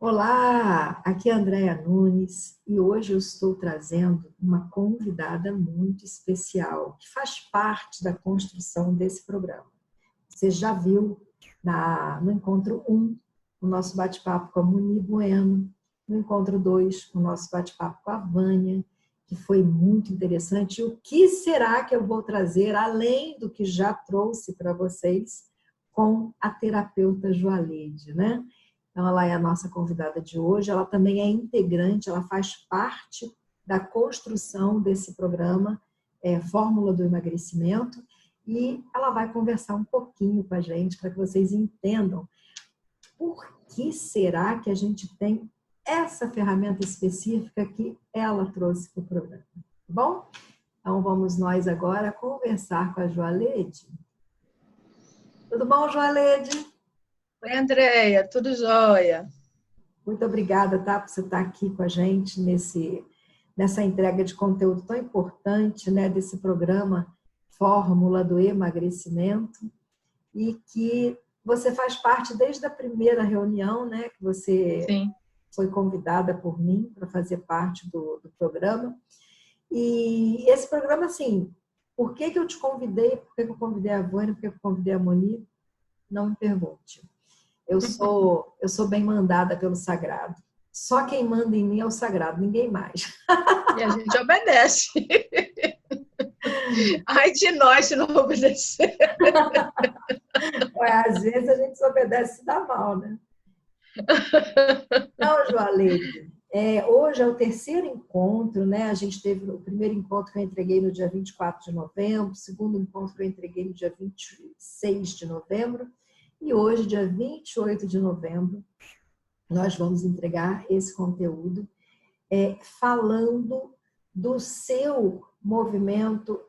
Olá, aqui é a Andréa Nunes e hoje eu estou trazendo uma convidada muito especial que faz parte da construção desse programa. Você já viu no Encontro 1 o nosso bate-papo com a Moni Bueno, no Encontro 2 o nosso bate-papo com a Vânia, que foi muito interessante. E o que será que eu vou trazer, além do que já trouxe para vocês, com a terapeuta Joaleide, né? Então, ela é a nossa convidada de hoje, ela também é integrante, ela faz parte da construção desse programa Fórmula do Emagrecimento, e ela vai conversar um pouquinho com a gente para que vocês entendam por que será que a gente tem essa ferramenta específica que ela trouxe para o programa. Tá bom? Então, vamos nós agora conversar com a Joaleide. Tudo bom, Joaleide? Oi, Andréia, tudo jóia? Muito obrigada, tá, por você estar aqui com a gente nessa entrega de conteúdo tão importante, né, desse programa Fórmula do Emagrecimento, e que você faz parte desde a primeira reunião, né, que você Sim. foi convidada por mim para fazer parte do programa. E esse programa, assim, por que eu te convidei, por que eu convidei a Vânia, por que eu convidei a Moni, não me pergunte. Eu sou bem mandada pelo sagrado. Só quem manda em mim é o sagrado, ninguém mais. E a gente obedece. Ai de nós se não obedecer. Às vezes a gente se obedece e se dá mal, né? Não, Joaleide, hoje é o terceiro encontro, né? A gente teve o primeiro encontro que eu entreguei no dia 24 de novembro, o segundo encontro que eu entreguei no dia 26 de novembro, e hoje, dia 28 de novembro, nós vamos entregar esse conteúdo falando do seu movimento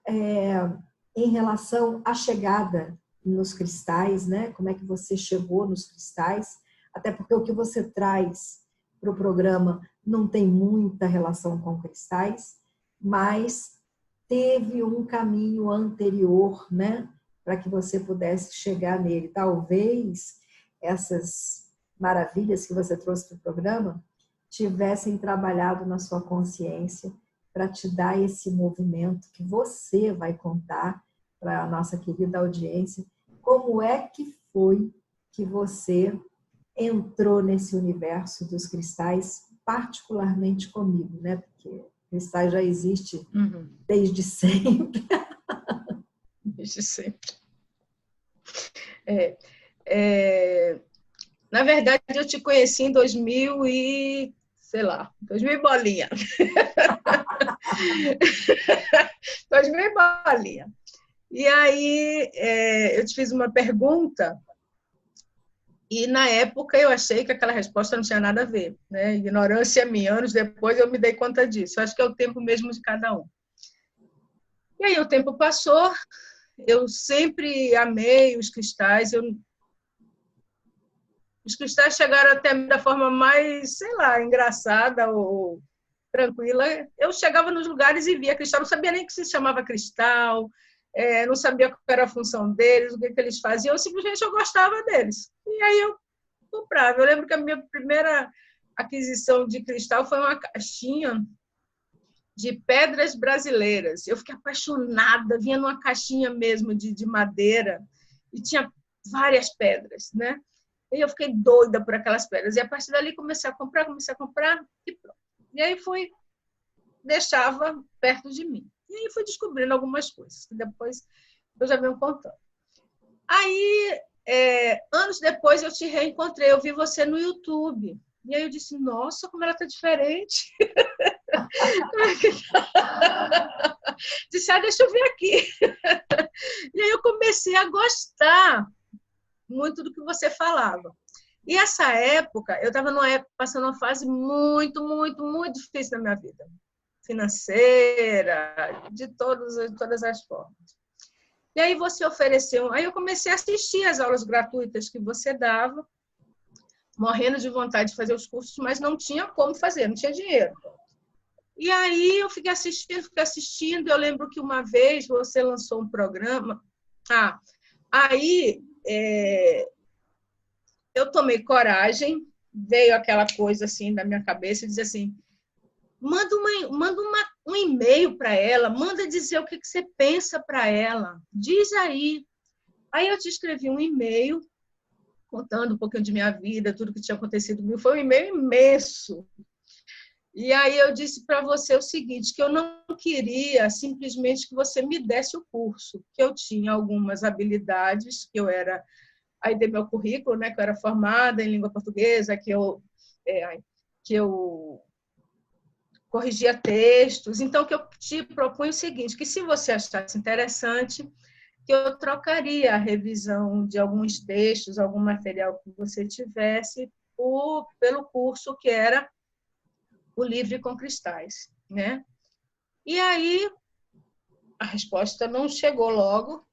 em relação à chegada nos cristais, né? Como é que você chegou nos cristais, até porque o que você traz para o programa não tem muita relação com cristais, mas teve um caminho anterior, né? Para que você pudesse chegar nele. Talvez essas maravilhas que você trouxe para o programa tivessem trabalhado na sua consciência para te dar esse movimento que você vai contar para a nossa querida audiência. Como é que foi que você entrou nesse universo dos cristais, particularmente comigo, né? Porque cristais já existe desde sempre. Desde sempre. Na verdade, eu te conheci em 2000 bolinha. 2000 bolinha. E aí, eu te fiz uma pergunta e, na época, eu achei que aquela resposta não tinha nada a ver, né? Ignorância minha. Anos depois, eu me dei conta disso. Eu acho que é o tempo mesmo de cada um. E aí, o tempo passou. Eu sempre amei os cristais. Os cristais chegaram até da forma mais, sei lá, engraçada ou tranquila. Eu chegava nos lugares e via cristal. Não sabia nem que se chamava cristal. Não sabia qual era a função deles, o que eles faziam. Simplesmente eu gostava deles. E aí eu comprava. Eu lembro que a minha primeira aquisição de cristal foi uma caixinha de pedras brasileiras. Eu fiquei apaixonada, vinha numa caixinha mesmo de madeira e tinha várias pedras, né? E eu fiquei doida por aquelas pedras. E a partir dali comecei a comprar e pronto. E aí deixava perto de mim. E aí fui descobrindo algumas coisas, que depois eu já venho contando. Aí, anos depois, eu te reencontrei, eu vi você no YouTube. E aí eu disse, nossa, como ela está diferente. Disse, deixa eu ver aqui. E aí eu comecei a gostar muito do que você falava. E essa época, eu estava passando uma fase muito, muito, muito difícil na minha vida. Financeira, de todas as formas. E aí você ofereceu... Aí eu comecei a assistir as aulas gratuitas que você dava, morrendo de vontade de fazer os cursos, mas não tinha como fazer, não tinha dinheiro. E aí eu fiquei assistindo. Eu lembro que uma vez você lançou um programa. Aí eu tomei coragem veio aquela coisa assim na minha cabeça e dizer assim, manda um e-mail para ela, manda dizer o que você pensa para ela, diz aí. Aí eu te escrevi um e-mail contando um pouquinho de minha vida, tudo que tinha acontecido comigo. Foi um e-mail imenso. E aí eu disse para você o seguinte, que eu não queria simplesmente que você me desse o curso, que eu tinha algumas habilidades, que eu era... Aí dei meu currículo, né, que eu era formada em língua portuguesa, que eu corrigia textos. Então, que eu te propunho o seguinte, que se você achasse interessante, que eu trocaria a revisão de alguns textos, algum material que você tivesse, pelo curso que era o Livre com Cristais, né? E aí, a resposta não chegou logo.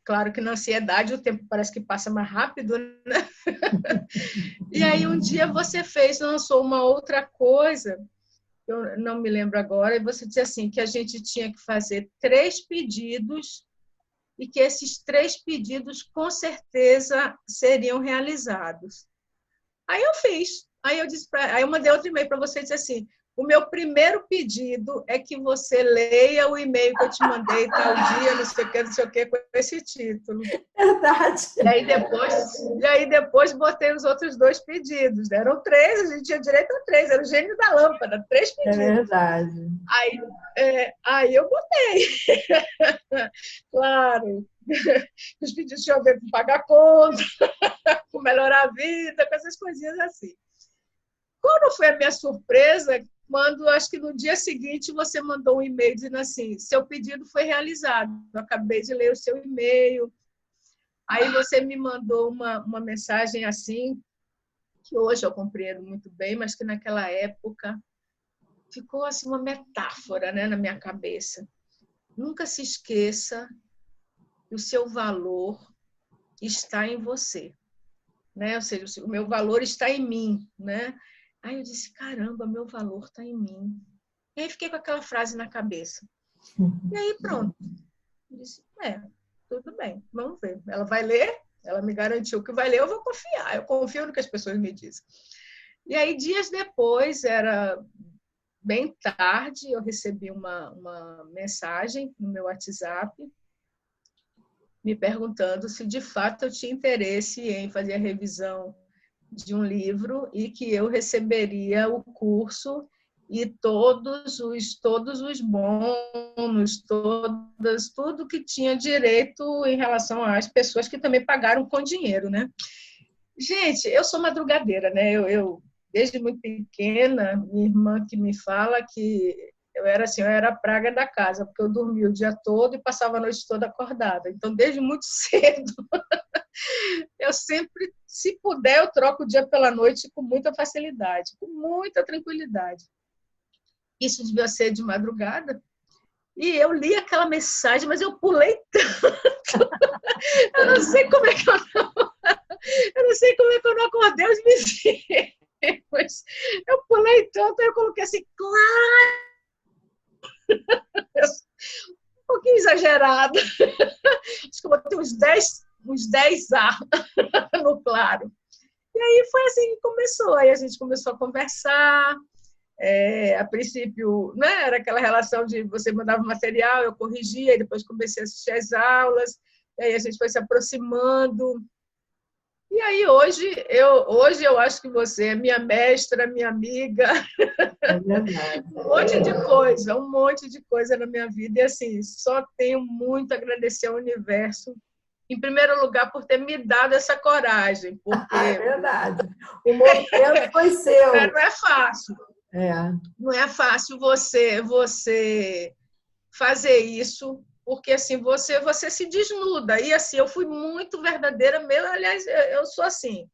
Claro que na ansiedade o tempo parece que passa mais rápido, né? E aí um dia você lançou uma outra coisa, eu não me lembro agora, e você disse assim, que a gente tinha que fazer 3 pedidos e que esses 3 pedidos com certeza seriam realizados. Aí eu fiz. Aí eu mandei outro e-mail para você e disse assim, o meu primeiro pedido é que você leia o e-mail que eu te mandei tal dia, não sei o que, com esse título. Verdade. E aí depois botei os outros 2 pedidos. Eram 3, a gente tinha direito a 3, era o gênio da lâmpada, 3 pedidos. É verdade. Aí eu botei. Claro. Os pedidos tinham a ver com pagar conta, com melhorar a vida, com essas coisinhas assim. Quando foi a minha surpresa, quando acho que no dia seguinte você mandou um e-mail dizendo assim, seu pedido foi realizado, eu acabei de ler o seu e-mail. Aí você me mandou uma mensagem assim, que hoje eu compreendo muito bem, mas que naquela época ficou assim uma metáfora, né, na minha cabeça. Nunca se esqueça que o seu valor está em você, né? Ou seja, o meu valor está em mim, né? Aí eu disse, caramba, meu valor está em mim. E aí fiquei com aquela frase na cabeça. E aí pronto. Eu disse, tudo bem, vamos ver. Ela vai ler, ela me garantiu que vai ler, eu vou confiar. Eu confio no que as pessoas me dizem. E aí, dias depois, era bem tarde, eu recebi uma mensagem no meu WhatsApp me perguntando se de fato eu tinha interesse em fazer a revisão de um livro e que eu receberia o curso e todos os bônus, tudo que tinha direito em relação às pessoas que também pagaram com dinheiro, né? Gente, eu sou madrugadeira, né? Eu desde muito pequena, minha irmã que me fala que eu era a praga da casa, porque eu dormia o dia todo e passava a noite toda acordada. Então, desde muito cedo, eu sempre, se puder, eu troco o dia pela noite com muita facilidade, com muita tranquilidade. Isso devia ser de madrugada. E eu li aquela mensagem, mas eu pulei tanto. Eu não sei como é que eu não acordei os vizinhos. Eu pulei tanto, eu coloquei assim, claro! Um pouquinho exagerado. Acho que eu botei uns 10 A no claro. E aí foi assim que começou. Aí a gente começou a conversar. A princípio, né, era aquela relação de você mandava material, eu corrigia, e depois comecei a assistir às aulas, e aí a gente foi se aproximando. E aí hoje eu acho que você é minha mestra, minha amiga. É verdade. Um monte de coisa na minha vida. E assim, só tenho muito a agradecer ao universo, em primeiro lugar, por ter me dado essa coragem. Porque... É verdade. O movimento foi seu. Não é fácil. Não é fácil você fazer isso, porque assim você se desnuda. E assim, eu fui muito verdadeira mesmo. Aliás, eu sou assim.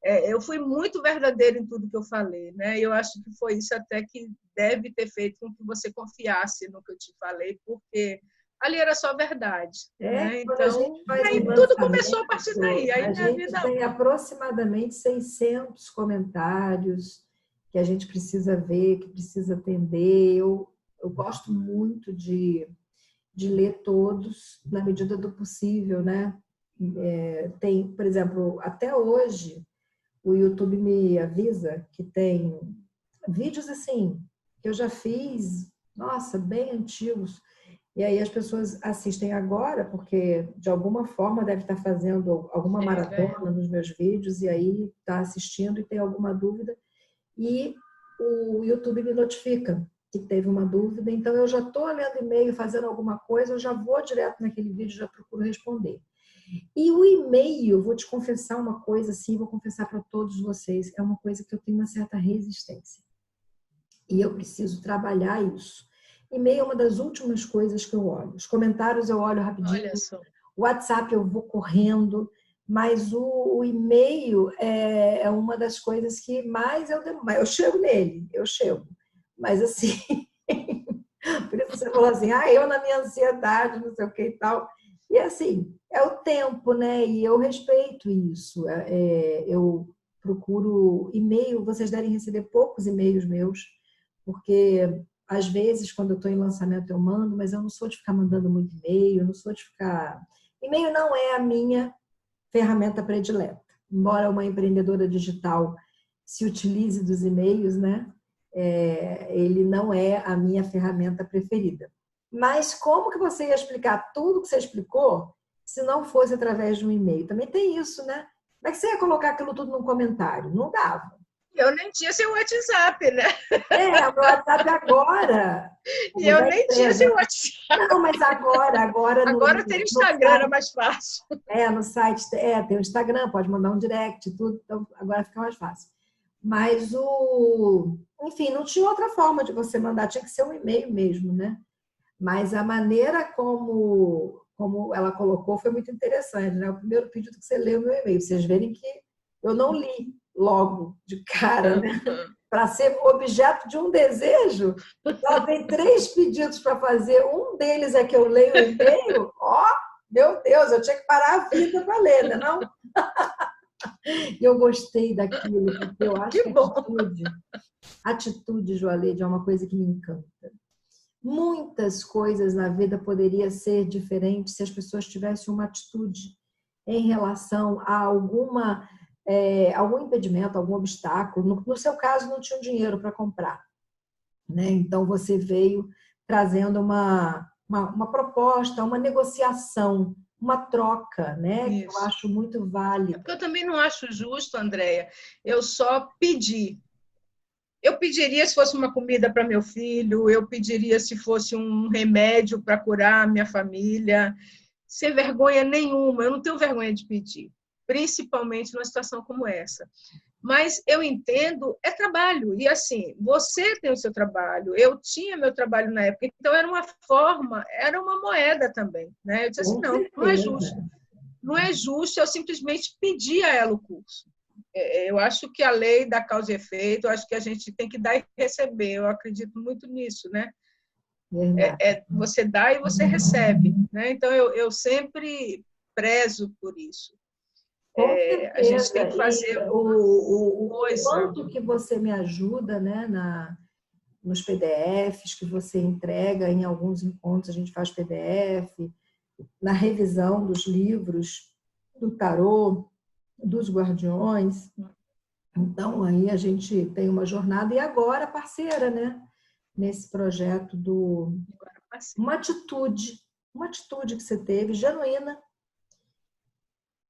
Eu fui muito verdadeira em tudo que eu falei, né? Eu acho que foi isso até que deve ter feito com que você confiasse no que eu te falei, porque ali era só verdade. Né? Então, aí tudo começou a partir daí. Aí a gente tem aproximadamente 600 comentários que a gente precisa ver, que precisa atender. Eu gosto muito de ler todos, na medida do possível, né? Tem, por exemplo, até hoje, o YouTube me avisa que tem vídeos assim, que eu já fiz, nossa, bem antigos. E aí as pessoas assistem agora, porque de alguma forma deve estar fazendo alguma maratona nos meus vídeos, e aí está assistindo e tem alguma dúvida. E o YouTube me notifica que teve uma dúvida, então eu já estou lendo e-mail, fazendo alguma coisa, eu já vou direto naquele vídeo, já procuro responder. E o e-mail, vou te confessar uma coisa assim, vou confessar para todos vocês, é uma coisa que eu tenho uma certa resistência. E eu preciso trabalhar isso. E-mail é uma das últimas coisas que eu olho. Os comentários eu olho rapidinho. O WhatsApp eu vou correndo, mas o e-mail é uma das coisas que mais eu demoro. Eu chego nele, eu chego. Mas assim, por isso você falou assim, eu na minha ansiedade, não sei o que e tal. E assim, é o tempo, né? E eu respeito isso. Eu procuro e-mail, vocês devem receber poucos e-mails meus, porque às vezes, quando eu estou em lançamento, eu mando, mas eu não sou de ficar mandando muito e-mail, eu não sou de ficar... E-mail não é a minha ferramenta predileta. Embora uma empreendedora digital se utilize dos e-mails, né? Ele não é a minha ferramenta preferida. Mas como que você ia explicar tudo que você explicou se não fosse através de um e-mail? Também tem isso, né? Como é que você ia colocar aquilo tudo num comentário? Não dava. Eu nem tinha seu WhatsApp, né? O meu WhatsApp agora. E eu nem tinha seu WhatsApp. Não, mas agora tem o Instagram, era mais fácil. No site tem o Instagram, pode mandar um direct, tudo, então agora fica mais fácil. Mas enfim, não tinha outra forma de você mandar, tinha que ser um e-mail mesmo, né? Mas a maneira como ela colocou foi muito interessante, né? O primeiro pedido que você leu no meu e-mail, vocês verem que eu não li logo de cara, né? Para ser objeto de um desejo, ela tem 3 pedidos para fazer, um deles é que eu leio o e-mail, meu Deus, eu tinha que parar a vida para ler, né? Não? E eu gostei daquilo, porque eu acho que atitude, Joalede, é uma coisa que me encanta. Muitas coisas na vida poderiam ser diferentes se as pessoas tivessem uma atitude em relação a algum impedimento, algum obstáculo. No seu caso, não tinha dinheiro para comprar, né? Então, você veio trazendo uma proposta, uma negociação, uma troca, né? Que eu acho muito válida. Eu também não acho justo, Andréia, eu só pedi. Eu pediria se fosse uma comida para meu filho, eu pediria se fosse um remédio para curar a minha família, sem vergonha nenhuma. Eu não tenho vergonha de pedir, principalmente numa situação como essa. Mas eu entendo, é trabalho. E assim, você tem o seu trabalho, eu tinha meu trabalho na época, então era uma forma, era uma moeda também, né? Eu disse assim, não é justo. Não é justo eu simplesmente pedir a ela o curso. Eu acho que a lei da causa e efeito, eu acho que a gente tem que dar e receber. Eu acredito muito nisso, né? Você dá e você recebe, né? Então, eu sempre prezo por isso. A gente tem que fazer o quanto que você me ajuda, né, nos PDFs que você entrega em alguns encontros, a gente faz PDF, na revisão dos livros do tarô, dos guardiões. Então, aí a gente tem uma jornada e agora parceira, né? Nesse projeto uma atitude que você teve, genuína,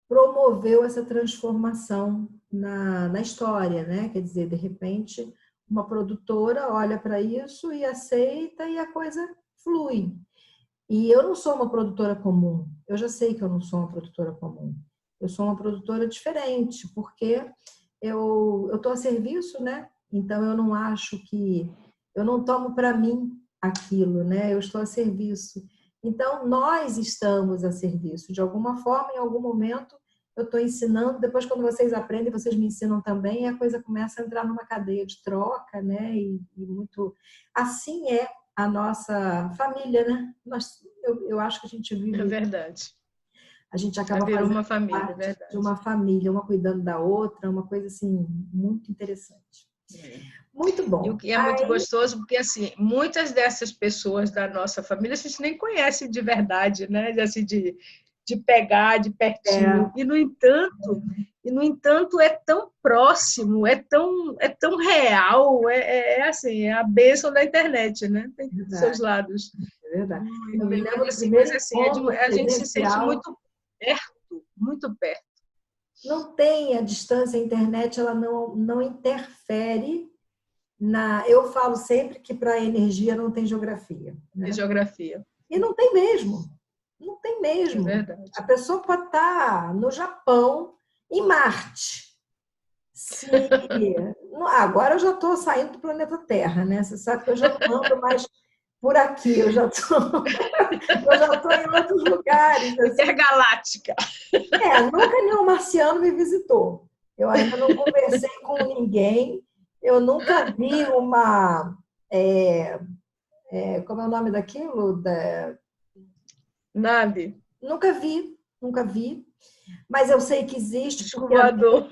promoveu essa transformação na história, né? Quer dizer, de repente, uma produtora olha para isso e aceita e a coisa flui. E eu não sou uma produtora comum. Eu já sei que eu não sou uma produtora comum. Eu sou uma produtora diferente, porque eu estou a serviço, né? Então, eu não acho que... Eu não tomo para mim aquilo, né? Eu estou a serviço. Então, nós estamos a serviço. De alguma forma, em algum momento, eu estou ensinando. Depois, quando vocês aprendem, vocês me ensinam também, e a coisa começa a entrar numa cadeia de troca, né? E muito... Assim é a nossa família, né? Eu acho que a gente vive... É verdade. A gente acaba fazendo uma família, parte de uma família, uma cuidando da outra, uma coisa assim muito interessante. Muito bom. E o que é muito gostoso, porque assim, muitas dessas pessoas da nossa família a gente nem conhece de verdade, né? Assim, de pegar de pertinho. E, no entanto, E, no entanto, é tão próximo, é tão real, assim, é a bênção da internet, né? Tem seus lados. É verdade. Eu me Ruim, lembro do assim, primeiro mas assim, encontro a gente se sente presencial. muito perto. Não tem a distância, a internet ela não interfere na. Eu falo sempre que para a energia não tem geografia. Né? De geografia. E não tem mesmo. Não tem É mesmo. verdade. A pessoa pode estar no Japão, em Marte. Se... Agora eu já estou saindo do planeta Terra, né? Você sabe que eu já não ando mais por aqui, eu já estou em outros lugares. Assim. Intergaláctica. Nunca nenhum marciano me visitou. Eu ainda não conversei com ninguém, eu nunca vi uma. Como é o nome daquilo? Nave. Nunca vi. Mas eu sei que existe, porque Voador.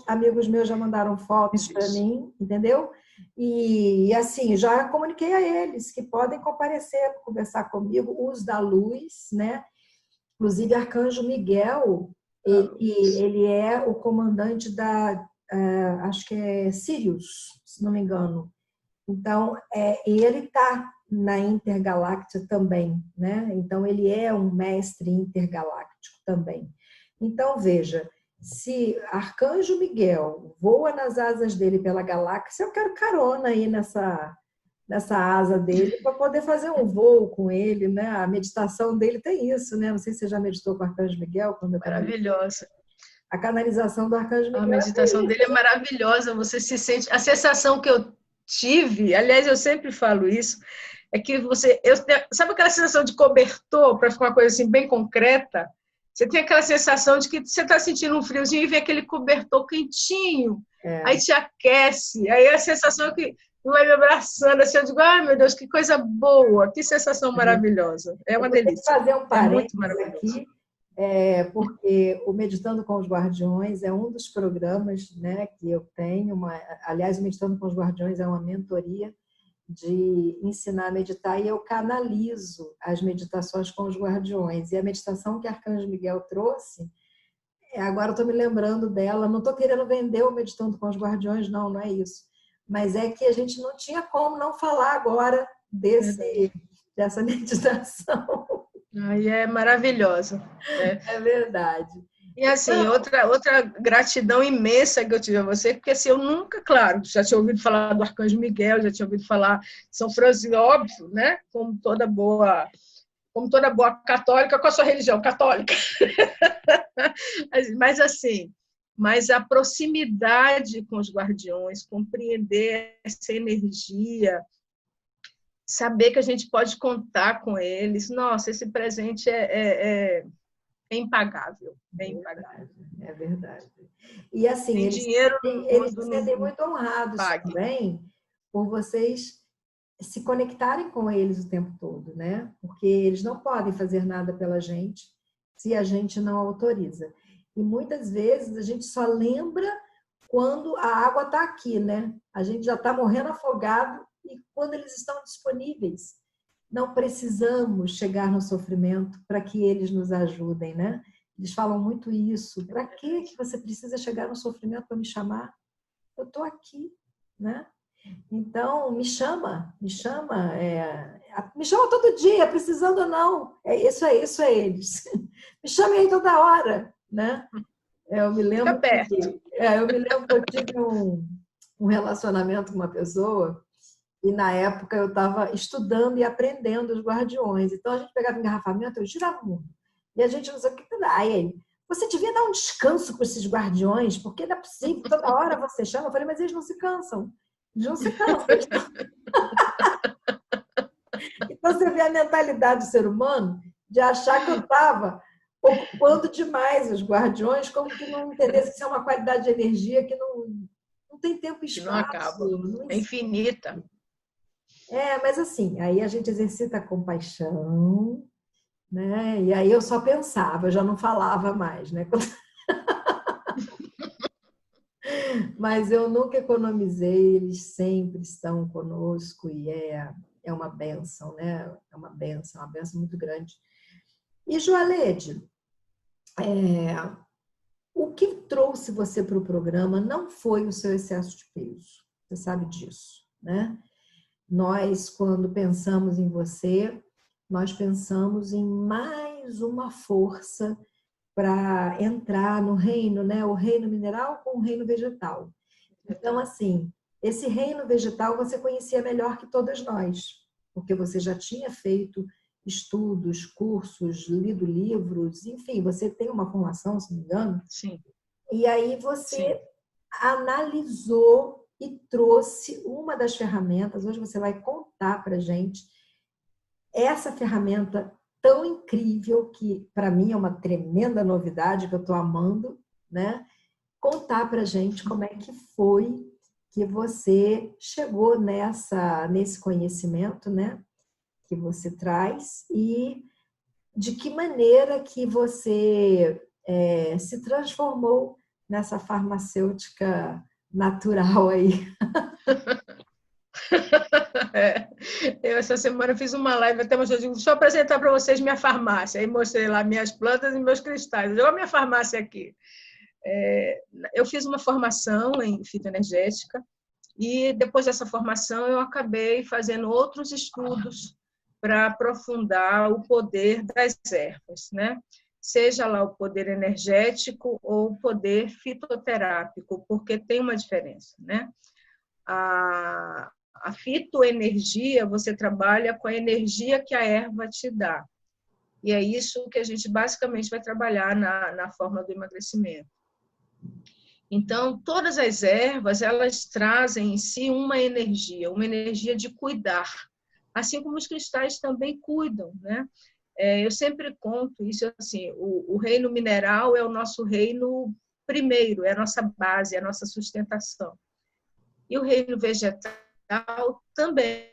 amigos meus já mandaram fotos para mim, entendeu? E assim, já comuniquei a eles que podem comparecer, conversar comigo, os da luz, né? Inclusive, Arcanjo Miguel, ele é o comandante acho que é Sirius, se não me engano. Então, ele está na Intergaláctica também, né? Então, ele é um mestre intergaláctico também. Então, veja, se Arcanjo Miguel voa nas asas dele pela galáxia, eu quero carona aí nessa asa dele para poder fazer um voo com ele, né? A meditação dele tem isso, né? Não sei se você já meditou com o Arcanjo Miguel. Maravilhosa. A canalização do Arcanjo Miguel. A meditação dele é maravilhosa. Você se sente... A sensação que eu tive, aliás, eu sempre falo isso, é que sabe aquela sensação de cobertor, para ficar uma coisa assim bem concreta? Você tem aquela sensação de que você está sentindo um friozinho e vê aquele cobertor quentinho, aí te aquece, aí a sensação que vai me abraçando, assim, eu digo, ai meu Deus, que coisa boa, que sensação maravilhosa. É uma delícia. Vou fazer um parênteses aqui, porque o Meditando com os Guardiões é um dos programas, né, que eu tenho. Aliás, o Meditando com os Guardiões é uma mentoria de ensinar a meditar e eu canalizo as meditações com os guardiões. E a meditação que Arcanjo Miguel trouxe, agora eu estou me lembrando dela, não estou querendo vender o Meditando com os Guardiões, não é isso. Mas é que a gente não tinha como não falar agora dessa meditação. Aí é maravilhosa. É verdade. E assim, outra gratidão imensa que eu tive a você, porque assim, eu nunca, claro, já tinha ouvido falar do Arcanjo Miguel, já tinha ouvido falar de São Francisco, óbvio, né? Como toda boa católica, com a sua religião católica. Mas a proximidade com os guardiões, compreender essa energia, saber que a gente pode contar com eles, nossa, esse presente é impagável, é impagável. É verdade. E assim, eles se sentem muito honrados também por vocês se conectarem com eles o tempo todo, né? Porque eles não podem fazer nada pela gente se a gente não autoriza. E muitas vezes a gente só lembra quando a água está aqui, né? A gente já está morrendo afogado e quando eles estão disponíveis. Não precisamos chegar no sofrimento para que eles nos ajudem, né? Eles falam muito isso. Para que você precisa chegar no sofrimento para me chamar? Eu estou aqui, né? Então, me chama todo dia, precisando ou não. Isso é eles. Me chamem aí toda hora, né? Eu me lembro que eu tive um relacionamento com uma pessoa e na época eu estava estudando e aprendendo os guardiões. Então a gente pegava engarrafamento, eu girava o mundo. E a gente não sei o que. Aí ele, você devia dar um descanso com esses guardiões, porque não é possível, toda hora você chama. Eu falei, mas eles não se cansam. Eles não se cansam. Então você vê a mentalidade do ser humano de achar que eu estava ocupando demais os guardiões, como que não entendesse que isso é uma qualidade de energia que não tem tempo e espaço. Não acaba. É infinita. Mas assim, aí a gente exercita a compaixão, né? E aí eu só pensava, eu já não falava mais, né? Mas eu nunca economizei, eles sempre estão conosco e é uma bênção, né? É uma bênção muito grande. E Joalede, O que trouxe você para o programa não foi o seu excesso de peso, você sabe disso, né? Nós, quando pensamos em você, nós pensamos em mais uma força para entrar no reino, né? O reino mineral com o reino vegetal. Então, assim, esse reino vegetal você conhecia melhor que todas nós, porque você já tinha feito estudos, cursos, lido livros, enfim, você tem uma formação, se não me engano. Sim. E aí você Sim. analisou e trouxe uma das ferramentas, hoje você vai contar para a gente essa ferramenta tão incrível, que para mim é uma tremenda novidade, que eu estou amando, né? Contar para a gente como é que foi que você chegou nesse conhecimento, né? Que você traz e de que maneira que você se transformou nessa farmacêutica natural aí. Eu essa semana fiz uma live, até mostrei, deixa eu apresentar para vocês minha farmácia. Aí mostrei lá minhas plantas e meus cristais. Olha a minha farmácia aqui. Eu fiz uma formação em fitoenergética e depois dessa formação eu acabei fazendo outros estudos para aprofundar o poder das ervas, né? Seja lá o poder energético ou o poder fitoterápico, porque tem uma diferença, né? A fitoenergia, você trabalha com a energia que a erva te dá. E é isso que a gente basicamente vai trabalhar na fórmula do emagrecimento. Então, todas as ervas, elas trazem em si uma energia de cuidar. Assim como os cristais também cuidam, né? Eu sempre conto isso assim, o reino mineral é o nosso reino primeiro, é a nossa base, é a nossa sustentação. E o reino vegetal também,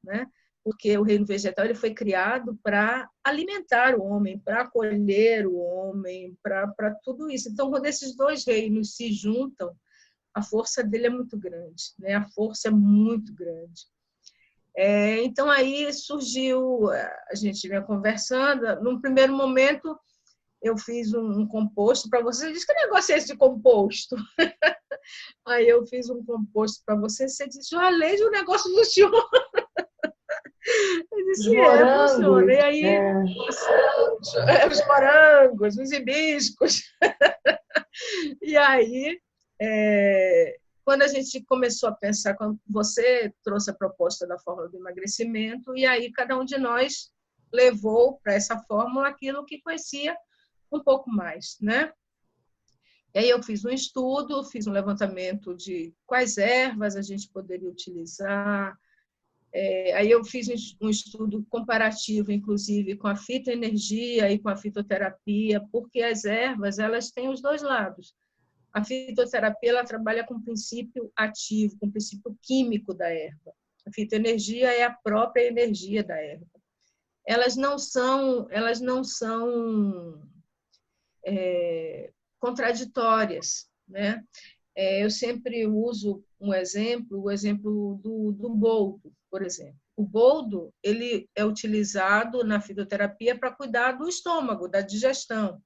né? Porque o reino vegetal ele foi criado para alimentar o homem, para acolher o homem, para tudo isso. Então, quando esses dois reinos se juntam, a força dele é muito grande, né? A força é muito grande. Então, aí surgiu, a gente vinha conversando, num primeiro momento, eu fiz um composto para você. Diz que negócio é esse de composto? Aí eu fiz um composto para você, você disse, Leide, o negócio funciona. Eu disse, funciona. E aí, os morangos, os hibiscos. E aí, quando a gente começou a pensar, quando você trouxe a proposta da fórmula do emagrecimento, e aí cada um de nós levou para essa fórmula aquilo que conhecia um pouco mais, né? E aí eu fiz um estudo, fiz um levantamento de quais ervas a gente poderia utilizar. Aí eu fiz um estudo comparativo, inclusive, com a fitoenergia e com a fitoterapia, porque as ervas elas têm os dois lados. A fitoterapia ela trabalha com o princípio ativo, com o princípio químico da erva. A fitoenergia é a própria energia da erva. Elas não são contraditórias, né? Eu sempre uso o exemplo do boldo, por exemplo. O boldo ele é utilizado na fitoterapia para cuidar do estômago, da digestão.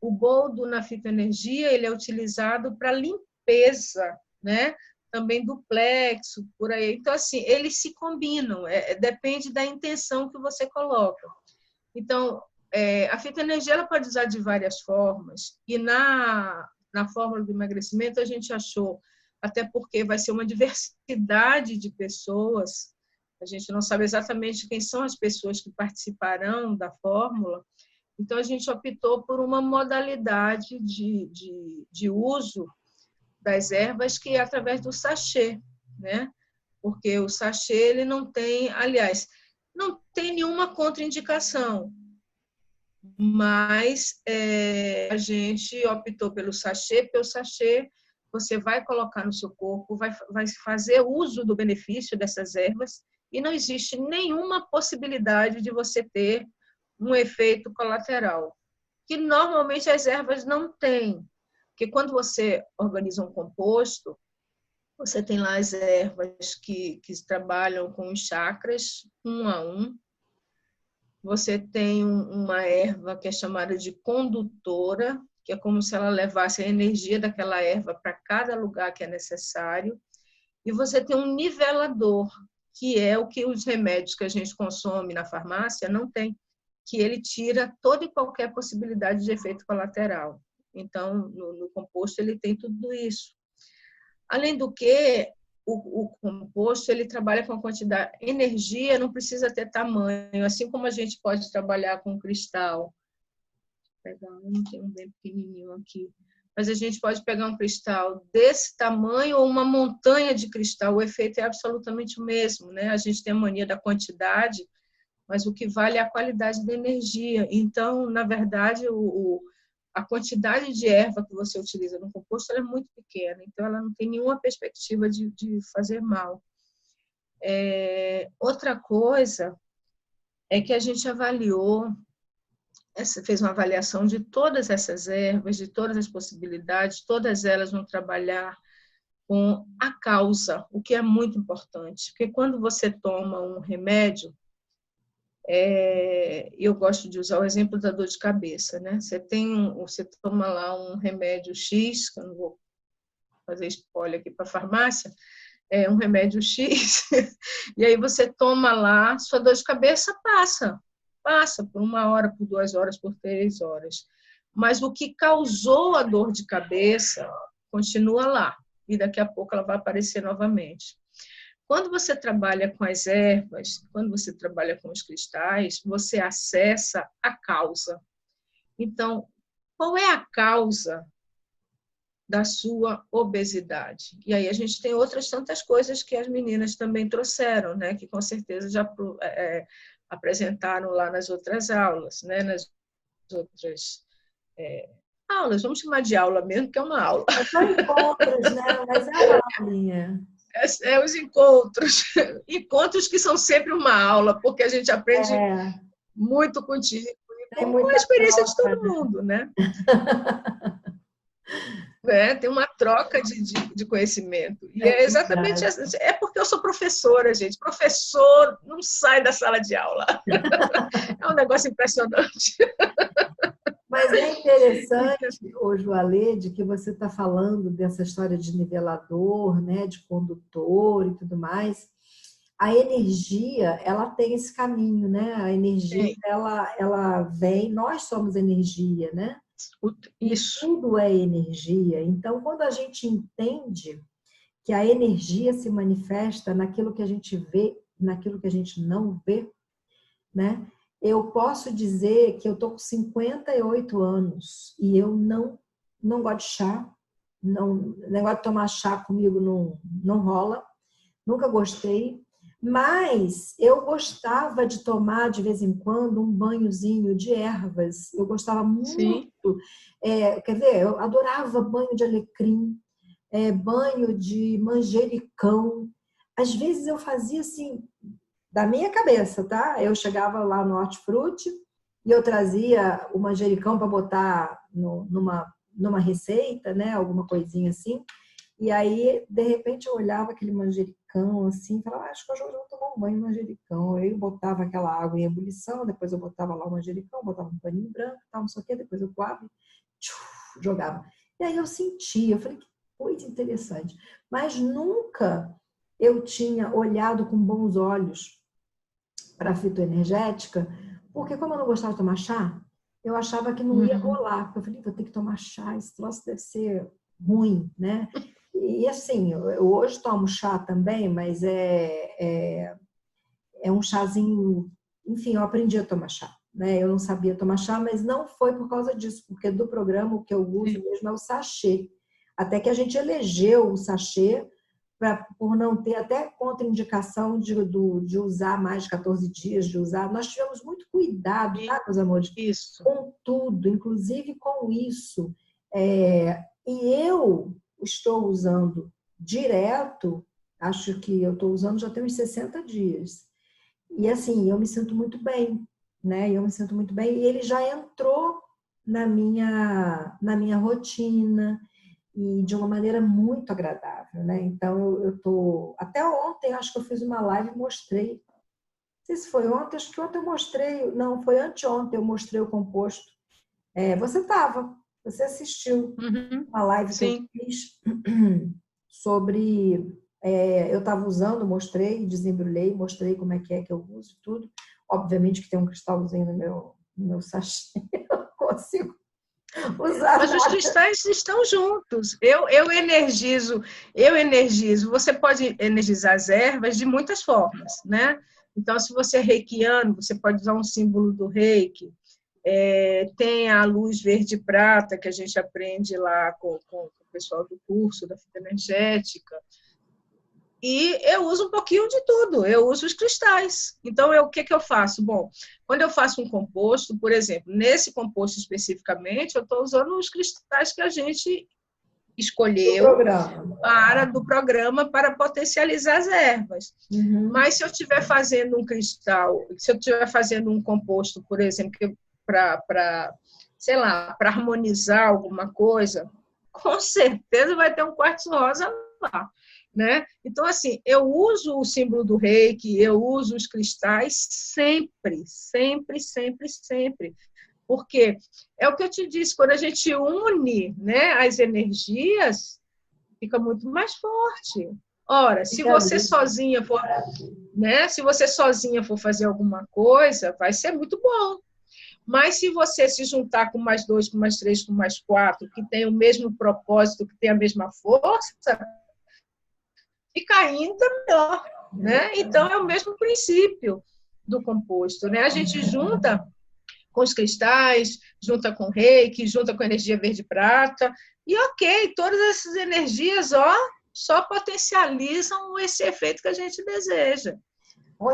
O boldo na fitoenergia ele é utilizado para limpeza, né? Também do plexo, por aí. Então, assim, eles se combinam, depende da intenção que você coloca. Então, a fitoenergia ela pode usar de várias formas, e na fórmula do emagrecimento a gente achou, até porque vai ser uma diversidade de pessoas, a gente não sabe exatamente quem são as pessoas que participarão da fórmula, então a gente optou por uma modalidade de uso das ervas que é através do sachê, né? Porque o sachê ele não tem, aliás, não tem nenhuma contraindicação, mas a gente optou pelo sachê, porque o sachê você vai colocar no seu corpo, vai fazer uso do benefício dessas ervas e não existe nenhuma possibilidade de você ter um efeito colateral, que normalmente as ervas não têm. Porque quando você organiza um composto, você tem lá as ervas que trabalham com os chakras, um a um. Você tem uma erva que é chamada de condutora, que é como se ela levasse a energia daquela erva para cada lugar que é necessário. E você tem um nivelador, que é o que os remédios que a gente consome na farmácia não tem, que ele tira toda e qualquer possibilidade de efeito colateral. Então, no composto, ele tem tudo isso. Além do que, o composto ele trabalha com a quantidade de energia, não precisa ter tamanho, assim como a gente pode trabalhar com cristal. Vou pegar um, tem um bem pequenininho aqui. Mas a gente pode pegar um cristal desse tamanho ou uma montanha de cristal, o efeito é absolutamente o mesmo, né? A gente tem a mania da quantidade, mas o que vale é a qualidade da energia. Então, na verdade, a quantidade de erva que você utiliza no composto ela é muito pequena, então ela não tem nenhuma perspectiva de fazer mal. Outra coisa é que a gente avaliou, fez uma avaliação de todas essas ervas, de todas as possibilidades, todas elas vão trabalhar com a causa, o que é muito importante, porque quando você toma um remédio, eu gosto de usar o exemplo da dor de cabeça, né? Você toma lá um remédio X, que eu não vou fazer spoiler aqui para a farmácia, um remédio X, e aí você toma lá, sua dor de cabeça passa por 1 hora, por 2 horas, por 3 horas. Mas o que causou a dor de cabeça continua lá, e daqui a pouco ela vai aparecer novamente. Quando você trabalha com as ervas, quando você trabalha com os cristais, você acessa a causa. Então, qual é a causa da sua obesidade? E aí a gente tem outras tantas coisas que as meninas também trouxeram, né? Que com certeza já apresentaram lá nas outras aulas, né? Nas outras aulas, vamos chamar de aula mesmo, que é uma aula. São encontros, né? Mas é uma aulinha. Os encontros que são sempre uma aula, porque a gente aprende muito contigo, Tem com a experiência de troca, todo mundo, né? Tem uma troca de conhecimento. E é exatamente assim. É porque eu sou professora, gente. Professor não sai da sala de aula. É um negócio impressionante. Mas é interessante, ô Joalede, que você está falando dessa história de nivelador, né, de condutor e tudo mais. A energia, ela tem esse caminho, né? A energia, ela vem, nós somos energia, né? Isso. E tudo é energia. Então, quando a gente entende que a energia se manifesta naquilo que a gente vê, naquilo que a gente não vê, né? Eu posso dizer que eu tô com 58 anos e eu não gosto de chá. O negócio de tomar chá comigo não rola. Nunca gostei. Mas eu gostava de tomar de vez em quando um banhozinho de ervas. Eu gostava muito. Quer ver? Eu adorava banho de alecrim, banho de manjericão. Às vezes eu fazia assim, da minha cabeça, tá? Eu chegava lá no Hortifruti e eu trazia o manjericão para botar numa receita, né? Alguma coisinha assim. E aí, de repente, eu olhava aquele manjericão assim, falava, acho que hoje eu vou tomar um banho de manjericão. Aí eu botava aquela água em ebulição, depois eu botava lá o manjericão, botava um paninho branco, tal, não sei o quê, depois eu coava e jogava. E aí eu sentia, eu falei, que coisa interessante. Mas nunca eu tinha olhado com bons olhos para a fitoenergética, porque como eu não gostava de tomar chá, eu achava que não ia rolar. Eu falei, vou ter que tomar chá, esse troço deve ser ruim, né? E assim, eu hoje tomo chá também, mas é um chazinho, enfim, eu aprendi a tomar chá, né? Eu não sabia tomar chá, mas não foi por causa disso, porque do programa o que eu uso mesmo é o sachê. Até que a gente elegeu o sachê por não ter até contraindicação de usar mais de 14 dias, de usar. Nós tivemos muito cuidado, tá, meus amores? Isso. Com tudo, inclusive com isso. E eu estou usando direto, acho que eu estou usando já tem uns 60 dias. E assim, eu me sinto muito bem, né? Eu me sinto muito bem. E ele já entrou na minha rotina e de uma maneira muito agradável, né? Então, eu tô... Até ontem, acho que eu fiz uma live e mostrei. Não sei se foi ontem, acho que ontem eu mostrei... Não, foi anteontem eu mostrei o composto. Você estava. Você assistiu Uhum. uma live que Sim. eu fiz sobre... eu estava usando, mostrei, desembrulhei, mostrei como é que eu uso tudo. Obviamente que tem um cristalzinho no meu sachê, eu não consigo usar Mas os nada. cristais estão juntos. Eu energizo. Você pode energizar as ervas de muitas formas, né? Então, se você é reikiano, você pode usar um símbolo do reiki. Tem a luz verde e prata, que a gente aprende lá com o pessoal do curso da fita energética. E eu uso um pouquinho de tudo, eu uso os cristais. Então, o que eu faço? Bom, quando eu faço um composto, por exemplo, nesse composto especificamente, eu estou usando os cristais que a gente Do escolheu programa. para do programa para potencializar as ervas. Uhum. Mas se eu estiver fazendo um cristal, se eu estiver fazendo um composto, por exemplo, para, sei lá, para harmonizar alguma coisa, com certeza vai ter um quartzo rosa lá, né? Então, assim, eu uso o símbolo do reiki, eu uso os cristais sempre, sempre, sempre, sempre. Porque é o que eu te disse, quando a gente une, né, as energias, fica muito mais forte. Ora, se você sozinha for, né, se você sozinha for fazer alguma coisa, vai ser muito bom. Mas se você se juntar com mais 2, com mais 3, com mais 4, que tem o mesmo propósito, que tem a mesma força, fica ainda melhor, né? Então é o mesmo princípio do composto, né? A gente junta com os cristais, junta com reiki, junta com energia verde e prata, e ok, todas essas energias, só potencializam esse efeito que a gente deseja.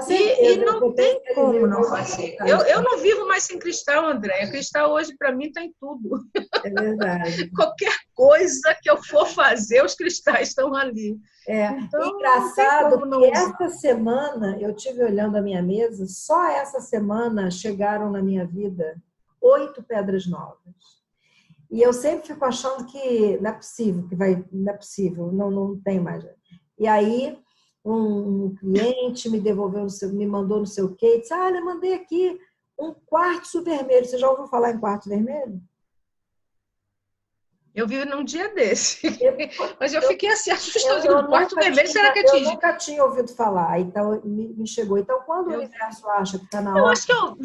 E não tem como não fazer. Eu não vivo mais sem cristal, Andréia. Cristal hoje, para mim, está em tudo. É verdade. Qualquer coisa que eu for fazer, os cristais estão ali. Então, engraçado que essa semana, eu tive olhando a minha mesa, só essa semana chegaram na minha vida 8 pedras novas. E eu sempre fico achando que não é possível, não é possível, não tem mais. E aí, um cliente me mandou no seu quê, disse, eu mandei aqui um quartzo vermelho. Você já ouviu falar em quartzo vermelho? Eu vi num dia desse. Mas eu fiquei assim, assustada. Quartzo vermelho, será que eu nunca tinha ouvido falar, então me chegou. Então, quando o universo acha que está na hora...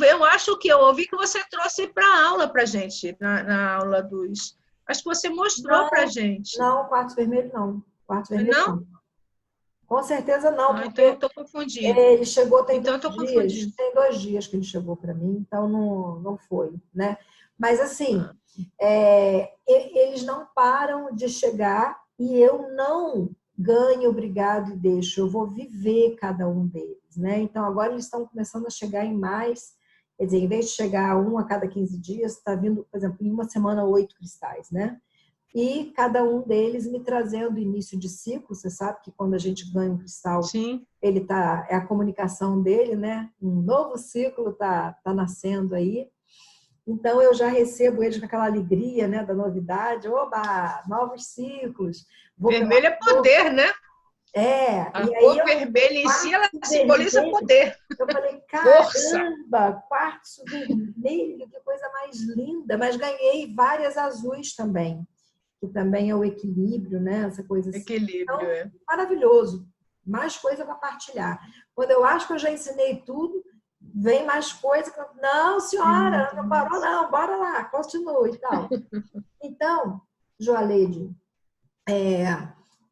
Eu acho que eu ouvi que você trouxe para a aula para gente, na aula dos... Acho que você mostrou para gente. Não, quartzo vermelho não. Quartzo vermelho não. Com certeza não, porque então eu estou confundindo. Ele chegou tem então 2 dias. Tem 2 dias que ele chegou para mim, então não foi, né? Mas assim, eles não param de chegar e eu não ganho, obrigado e deixo. Eu vou viver cada um deles, né? Então agora eles estão começando a chegar em mais, quer dizer, em vez de chegar um a cada 15 dias, está vindo, por exemplo, em uma semana 8 cristais, né? E cada um deles me trazendo início de ciclo. Você sabe que quando a gente ganha um cristal, Sim. ele é a comunicação dele, né? Um novo ciclo tá nascendo aí. Então eu já recebo eles com aquela alegria, né, da novidade. Oba, novos ciclos. Vermelho é poder, né? A cor vermelha em si, ela simboliza poder. Eu falei, caramba, quartzo vermelho, que coisa mais linda. Mas ganhei várias azuis também, que também é o equilíbrio, né? Essa coisa assim. Equilíbrio, então, maravilhoso. Mais coisa para partilhar. Quando eu acho que eu já ensinei tudo, vem mais coisa. Não, senhora, não parou não, bora lá, continue e tal. Então, Joaleide,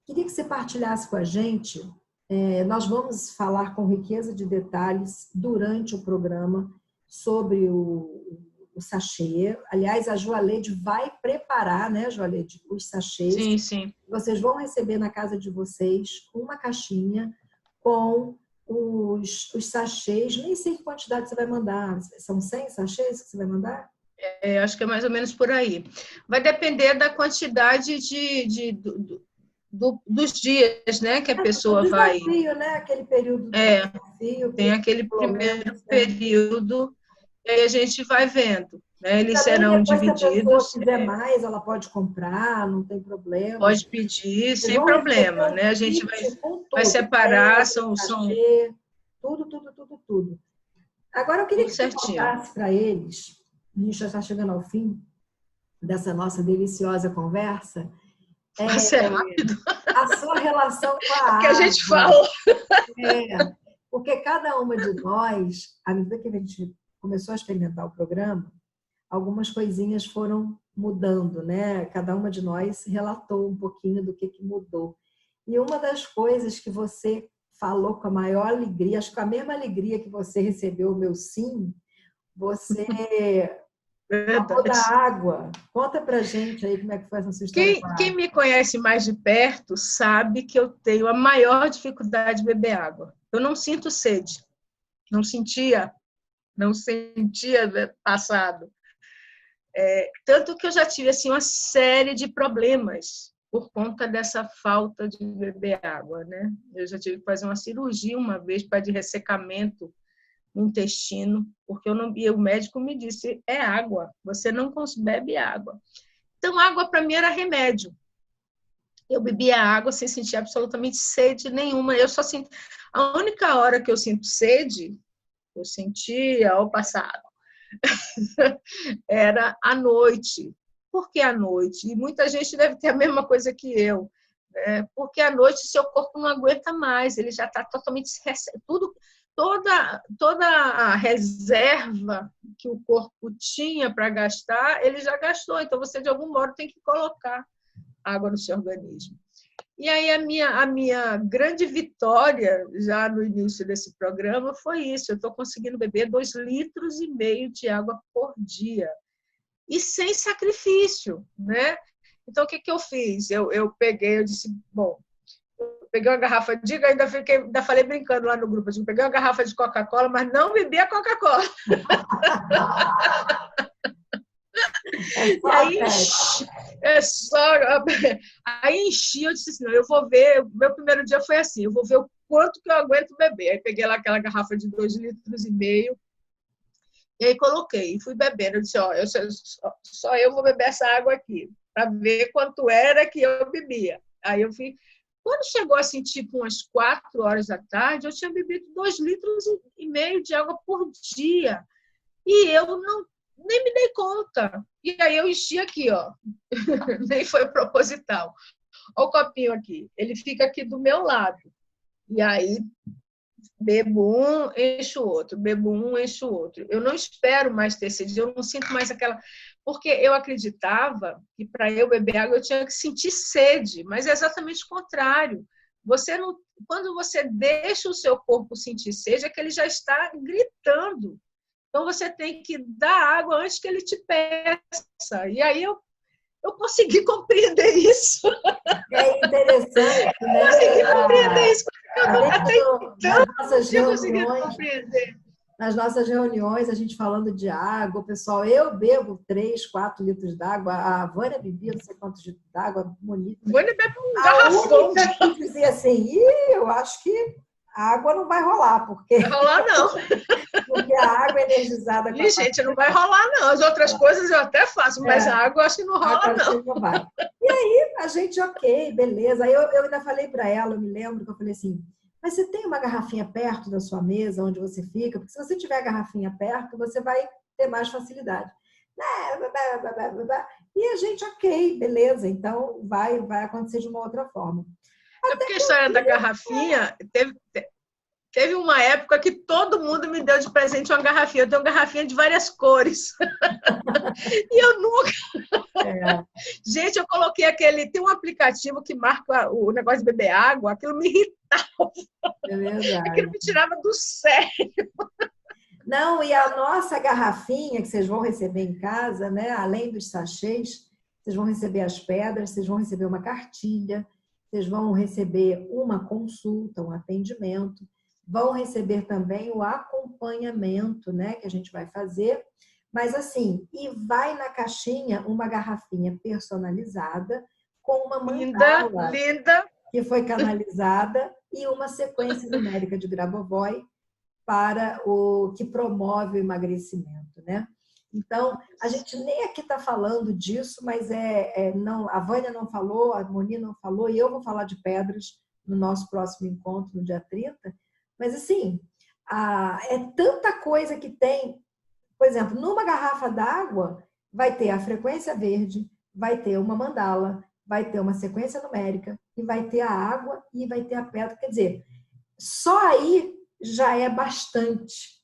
queria que você partilhasse com a gente. Nós vamos falar com riqueza de detalhes durante o programa sobre o sachê. Aliás, a Joaleide vai preparar, né, Joaleide, os sachês. Sim, sim. Vocês vão receber na casa de vocês uma caixinha com os sachês. Nem sei que quantidade você vai mandar. São 100 sachês que você vai mandar? Acho que é mais ou menos por aí. Vai depender da quantidade dos dias, né, que a pessoa vai... né? Aquele período desafio. Tem aquele primeiro período, e aí a gente vai vendo. Né? Eles serão divididos. Se a pessoa quiser mais, ela pode comprar, não tem problema. Pode pedir, sem problema. Né? A gente vai separar, são... Tudo. Agora, eu queria que você contasse para eles, a gente já está chegando ao fim, dessa nossa deliciosa conversa Você é rápido. a sua relação com a água. Que a gente fala. Porque cada uma de nós, à medida que a gente começou a experimentar o programa, algumas coisinhas foram mudando, né? Cada uma de nós relatou um pouquinho do que mudou. E uma das coisas que você falou com a maior alegria, acho que com a mesma alegria que você recebeu o meu sim, você falou da água. Conta pra gente aí como é que foi essa sua história com a água. Quem me conhece mais de perto sabe que eu tenho a maior dificuldade de beber água. Eu não sinto sede. Não sentia passado. Tanto que eu já tive assim, uma série de problemas por conta dessa falta de beber água, né? Eu já tive que fazer uma cirurgia uma vez para de ressecamento no intestino, porque o médico me disse, é água, você não bebe água. Então, água para mim era remédio. Eu bebia água sem sentir absolutamente sede nenhuma. Eu só sinto... A única hora que eu sinto sede, eu sentia ao passado, era à noite. Por que à noite? E muita gente deve ter a mesma coisa que eu. Né? Porque à noite seu corpo não aguenta mais, ele já está totalmente... Toda a reserva que o corpo tinha para gastar, ele já gastou. Então, você, de algum modo, tem que colocar água no seu organismo. E aí, a minha grande vitória, já no início desse programa, foi isso. Eu estou conseguindo beber 2,5 litros de água por dia. E sem sacrifício, né? Então, o que eu fiz? Eu disse, bom, peguei uma garrafa de... Ainda falei brincando lá no grupo, eu peguei uma garrafa de Coca-Cola, mas não bebi a Coca-Cola. Aí enchi, eu disse assim, não, eu vou ver, meu primeiro dia foi assim, eu vou ver o quanto que eu aguento beber. Aí peguei lá aquela garrafa de 2,5 litros, e aí coloquei, e fui bebendo. Eu disse, só eu vou beber essa água aqui, para ver quanto era que eu bebia. Aí eu fui... Quando chegou assim, tipo umas 4 horas da tarde, eu tinha bebido 2,5 litros de água por dia. E eu nem me dei conta. E aí eu enchi aqui, ó. Nem foi proposital. Olha o copinho aqui. Ele fica aqui do meu lado. E aí bebo um, encho o outro. Bebo um, encho o outro. Eu não espero mais ter sede. Eu não sinto mais aquela... Porque eu acreditava que para eu beber água eu tinha que sentir sede, mas é exatamente o contrário. Quando você deixa o seu corpo sentir sede, é que ele já está gritando. Então, você tem que dar água antes que ele te peça. E aí eu consegui compreender isso. É interessante, né? Eu consegui compreender isso. Eu consegui compreender. Nas nossas reuniões, a gente falando de água, pessoal, eu bebo 3, 4 litros d'água, a Vânia bebia não sei quantos litros d'água, bonita. Vânia bebe um garrafão. A única que dizia assim, eu acho que a água não vai rolar, porque... Não vai rolar, não. Porque a água energizada... Gente, não vai rolar, não. As outras coisas eu até faço, mas a água eu acho que não rola, não. Não vai. E aí, a gente, ok, beleza. Aí eu ainda falei para ela, eu me lembro que eu falei assim, mas você tem uma garrafinha perto da sua mesa, onde você fica? Porque se você tiver a garrafinha perto, você vai ter mais facilidade. E a gente, ok, beleza. Então, vai acontecer de uma outra forma. É porque a história da garrafinha... Teve uma época que todo mundo me deu de presente uma garrafinha. Eu tenho uma garrafinha de várias cores. E eu nunca... Gente, eu coloquei aquele... Tem um aplicativo que marca o negócio de beber água. Aquilo me irritava. É verdade. Aquilo me tirava do sério. Não, e a nossa garrafinha que vocês vão receber em casa, né? Além dos sachês, vocês vão receber as pedras, vocês vão receber uma cartilha, vocês vão receber uma consulta, um atendimento. Vão receber também o acompanhamento, né, que a gente vai fazer. Mas assim, e vai na caixinha uma garrafinha personalizada com uma mandala linda, que foi canalizada e uma sequência numérica de Grabovoi para o que promove o emagrecimento, né? Então, a gente nem aqui está falando disso, mas não, a Vânia não falou, a Moni não falou, e eu vou falar de pedras no nosso próximo encontro, no dia 30. Mas, assim, é tanta coisa que tem. Por exemplo, numa garrafa d'água, vai ter a frequência verde, vai ter uma mandala, vai ter uma sequência numérica, e vai ter a água e vai ter a pedra. Quer dizer, só aí já é bastante.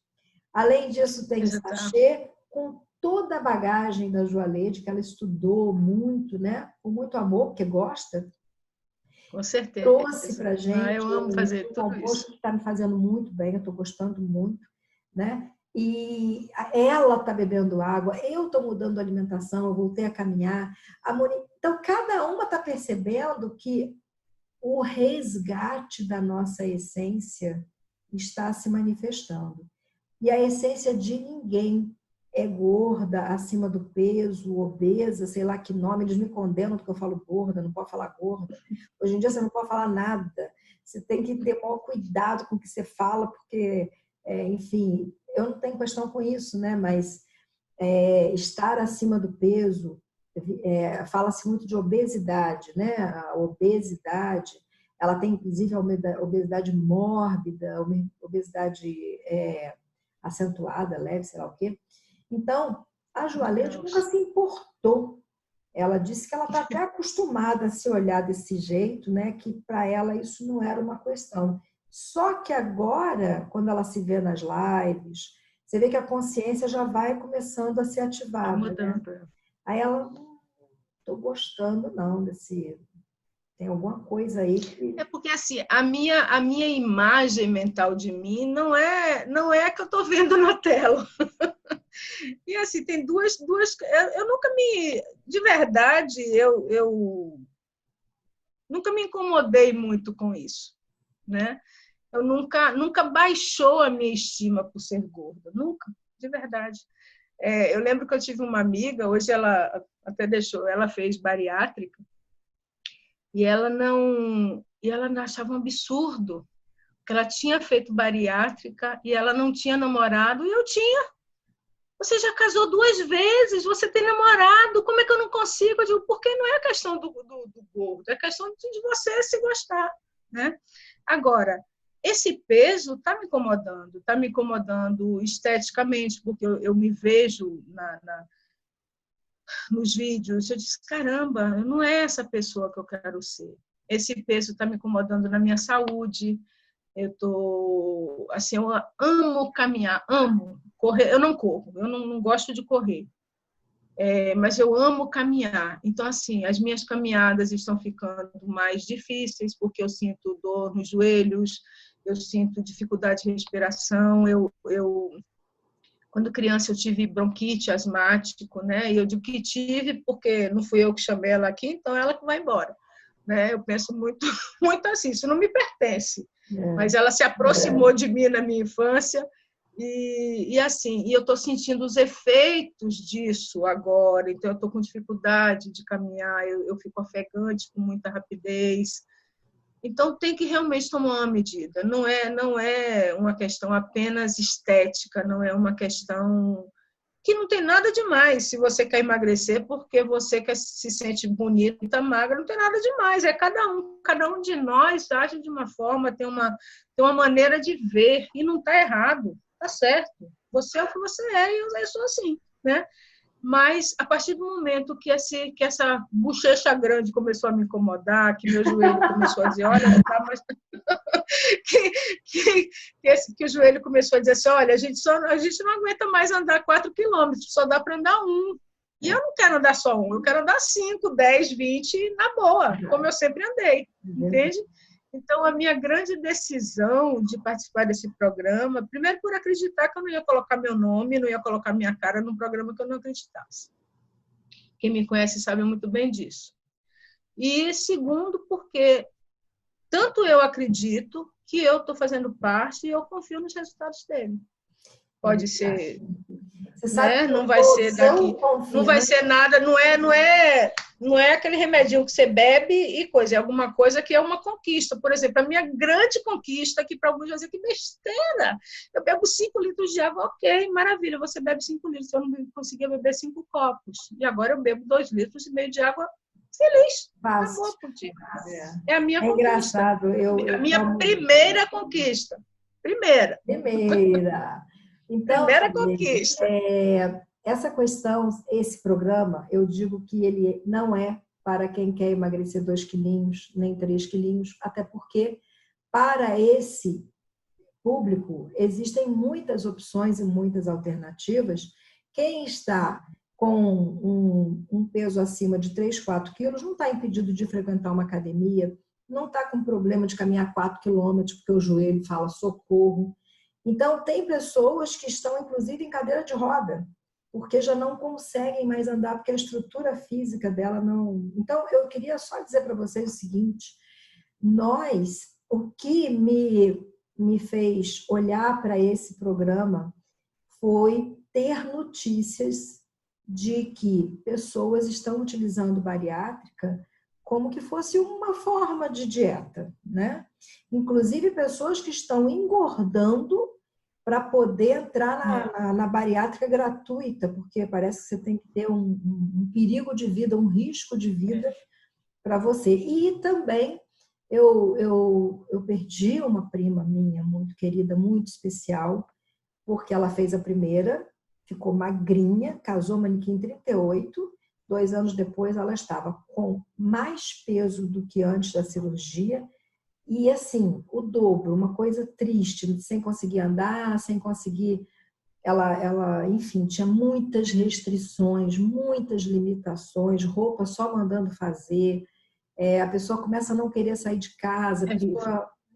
Além disso, tem o sachê com toda a bagagem da Joalede, que ela estudou muito, né? Com muito amor, porque gosta. Com certeza. Trouxe para a gente eu amo fazer um tudo composto isso. que está me fazendo muito bem, eu estou gostando muito, né? E ela está bebendo água, eu estou mudando a alimentação, eu voltei a caminhar. Então, cada uma está percebendo que o resgate da nossa essência está se manifestando. E a essência de ninguém é gorda, acima do peso, obesa, sei lá que nome. Eles me condenam porque eu falo gorda, não pode falar gorda. Hoje em dia você não pode falar nada. Você tem que ter maior cuidado com o que você fala, porque, enfim, eu não tenho questão com isso, né? Mas estar acima do peso, fala-se muito de obesidade, né? A obesidade, ela tem inclusive a obesidade mórbida, obesidade acentuada, leve, sei lá o quê. Então, a Joalede nunca se importou. Ela disse que ela está até acostumada a se olhar desse jeito, né? Que para ela isso não era uma questão. Só que agora, quando ela se vê nas lives, você vê que a consciência já vai começando a ser ativada. Né? Aí ela, não estou gostando não desse... Tem alguma coisa aí que... É porque, assim, a minha imagem mental de mim não é a que eu estou vendo na tela. E, assim, tem duas... Eu nunca me... De verdade, eu nunca me incomodei muito com isso, né? Eu nunca baixou a minha estima por ser gorda. Nunca, de verdade. Eu lembro que eu tive uma amiga, hoje ela até deixou, ela fez bariátrica, e ela achava um absurdo, que ela tinha feito bariátrica e ela não tinha namorado, e eu tinha. Você já casou 2 vezes, você tem namorado, como é que eu não consigo? Eu digo, porque não é a questão do gordo, é a questão de você se gostar, né? Agora, esse peso está me incomodando esteticamente, porque eu me vejo nos vídeos, eu disse, caramba, não é essa pessoa que eu quero ser. Esse peso está me incomodando na minha saúde. Eu amo caminhar, amo correr. Eu não corro, eu não gosto de correr, mas eu amo caminhar. Então, assim, as minhas caminhadas estão ficando mais difíceis, porque eu sinto dor nos joelhos, eu sinto dificuldade de respiração, quando criança eu tive bronquite asmático, né? E eu digo que tive porque não fui eu que chamei ela aqui, então ela que vai embora, né? Eu penso muito, muito assim, isso não me pertence. Mas ela se aproximou de mim na minha infância e assim, eu estou sentindo os efeitos disso agora. Então eu estou com dificuldade de caminhar, eu fico ofegante com muita rapidez. Então, tem que realmente tomar uma medida. Não é uma questão apenas estética, não é uma questão que não tem nada demais. Se você quer emagrecer porque você se sente bonita, magra, não tem nada demais. É cada um de nós age de uma forma, tem uma maneira de ver, e não está errado, está certo. Você é o que você é, e eu sou assim, né? Mas, a partir do momento que essa bochecha grande começou a me incomodar, que meu joelho começou a dizer, olha, não dá mais... que o joelho começou a dizer assim, olha, a gente não aguenta mais andar 4 quilômetros, só dá para andar 1. E eu não quero andar só 1, eu quero andar 5, 10, 20, na boa, como eu sempre andei, entende? Então, a minha grande decisão de participar desse programa, primeiro por acreditar que eu não ia colocar meu nome, não ia colocar minha cara num programa que eu não acreditasse. Quem me conhece sabe muito bem disso. E segundo, porque tanto eu acredito que eu estou fazendo parte e eu confio nos resultados dele. Pode ser... Você sabe, né? Não vai ser daqui, não vai ser nada, não é aquele remedinho que você bebe e coisa, é alguma coisa que é uma conquista. Por exemplo, a minha grande conquista, que para alguns vão dizer que besteira, eu bebo 5 litros de água, ok, maravilha, você bebe 5 litros, eu não conseguia beber 5 copos, e agora eu bebo 2,5 litros de água, feliz, acabou contigo. É a minha conquista. Engraçado. A minha primeira conquista. Primeira. Então, primeira conquista. essa questão, esse programa, eu digo que ele não é para quem quer emagrecer 2 quilinhos, nem 3 quilinhos, até porque para esse público existem muitas opções e muitas alternativas. Quem está com um peso acima de 3, 4 quilos não está impedido de frequentar uma academia, não está com problema de caminhar 4 quilômetros porque o joelho fala socorro. Então, tem pessoas que estão, inclusive, em cadeira de roda, porque já não conseguem mais andar, porque a estrutura física dela não... Então, eu queria só dizer para vocês o seguinte, o que me fez olhar para esse programa foi ter notícias de que pessoas estão utilizando bariátrica como que fosse uma forma de dieta, né? Inclusive pessoas que estão engordando para poder entrar na bariátrica gratuita, porque parece que você tem que ter um perigo de vida, um risco de vida para você. E também eu perdi uma prima minha, muito querida, muito especial, porque ela fez a primeira, ficou magrinha, casou manequim 38, 2 anos depois ela estava com mais peso do que antes da cirurgia, e assim, o dobro, uma coisa triste, sem conseguir andar, sem conseguir... Ela, enfim, tinha muitas restrições, muitas limitações, roupa só mandando fazer, a pessoa começa a não querer sair de casa,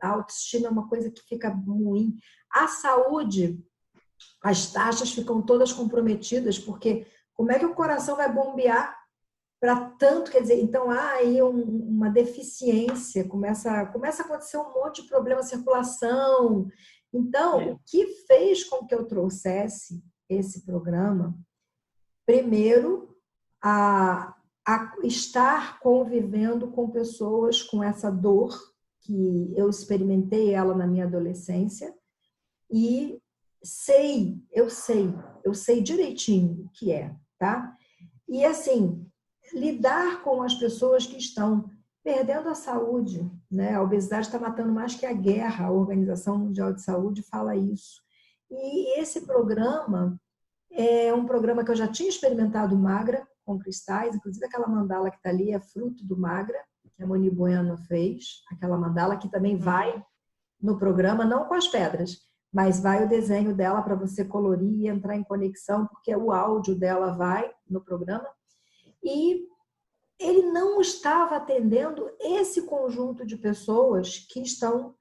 a autoestima é uma coisa que fica ruim. A saúde, as taxas ficam todas comprometidas, porque como é que o coração vai bombear para tanto, quer dizer, então há aí uma deficiência, começa a acontecer um monte de problema, circulação. Então, o que fez com que eu trouxesse esse programa, primeiro, a estar convivendo com pessoas com essa dor, que eu experimentei ela na minha adolescência, e eu sei direitinho o que é, tá? E assim, lidar com as pessoas que estão perdendo a saúde, né? A obesidade está matando mais que a guerra, a Organização Mundial de Saúde fala isso. E esse programa é um programa que eu já tinha experimentado Magra, com cristais, inclusive aquela mandala que está ali é fruto do Magra, que a Moni Bueno fez, aquela mandala que também vai no programa, não com as pedras, mas vai o desenho dela para você colorir e entrar em conexão, porque o áudio dela vai no programa. E ele não estava atendendo esse conjunto de pessoas que estão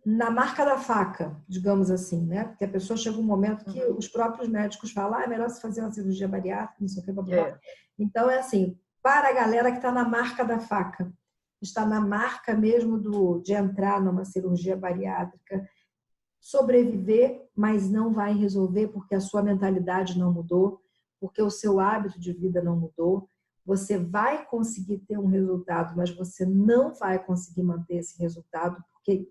na marca da faca, digamos assim, né? Porque a pessoa chega um momento que os próprios médicos falam, é melhor se fazer uma cirurgia bariátrica, não sei o que, blá, blá. Então, é assim, para a galera que está na marca da faca, está na marca mesmo de entrar numa cirurgia bariátrica, sobreviver, mas não vai resolver porque a sua mentalidade não mudou, porque o seu hábito de vida não mudou. Você vai conseguir ter um resultado, mas você não vai conseguir manter esse resultado, porque